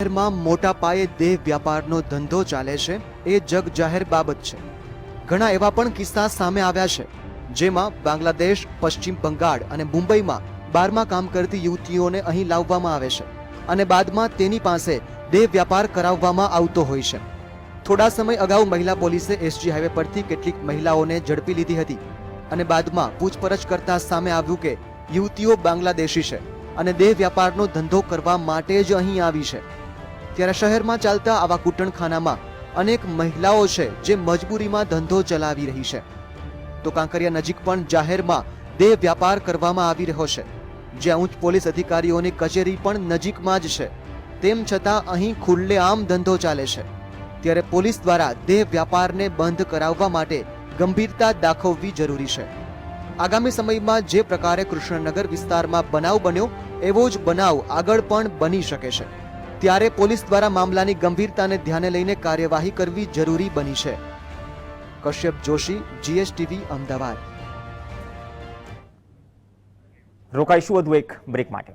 શહેરમાં મોટા પાયે દેહ વ્યાપારનો ધંધો ચાલે છે એ જગ જાહેર બાબત છે। ઘણા એવા પણ કિસ્સા સામે આવ્યા છે જેમાં બાંગ્લાદેશ, પશ્ચિમ બંગાળ અને મુંબઈમાં બારમાં કામ કરતી યુવતીઓને અહીં લાવવામાં આવે છે અને બાદમાં તેની પાસે દેહ વ્યાપાર કરાવવામાં આવતો હોય છે। થોડા સમય અગાઉ મહિલા પોલીસે એસજી હાઈવે પરથી કેટલીક મહિલાઓને ઝડપી લીધી હતી અને બાદમાં પૂછપરછ કરતા સામે આવ્યું કે યુવતીઓ બાંગ્લાદેશી છે અને દેહ વ્યાપારનો ધંધો કરવા માટે જ અહીં આવી છે। ત્યારે શહેરમાં ચાલતા આવા કૂટણખાનામાં અનેક મહિલાઓ છે જે મજબૂરીમાં ધંધો ચલાવી રહી છે। તો કાંકરિયા નજીક પણ જાહેરમાં દેહ વ્યાપાર કરવામાં આવી રહ્યો છે, જ્યાં ઉચ્ચ પોલીસ અધિકારીઓની કચેરી પણ નજીકમાં જ છે, તેમ છતાં અહીં ખુલ્લેઆમ ધંધો ચાલે છે। ત્યારે પોલીસ દ્વારા દેહ વ્યાપારને બંધ કરાવવા માટે ગંભીરતા દાખવવી જરૂરી છે। આગામી સમયમાં જે પ્રકારે કૃષ્ણનગર વિસ્તારમાં બનાવ બન્યો એવો જ બનાવ આગળ પણ બની શકે છે, ત્યારે પોલીસ દ્વારા મામલાની ગંભીરતાને ધ્યાને લઈને કાર્યવાહી કરવી જરૂરી બની છે। કશ્યપ જોશી, GSTV, અમદાવાદ। રોકાઈશું વધુ એક બ્રેક માટે।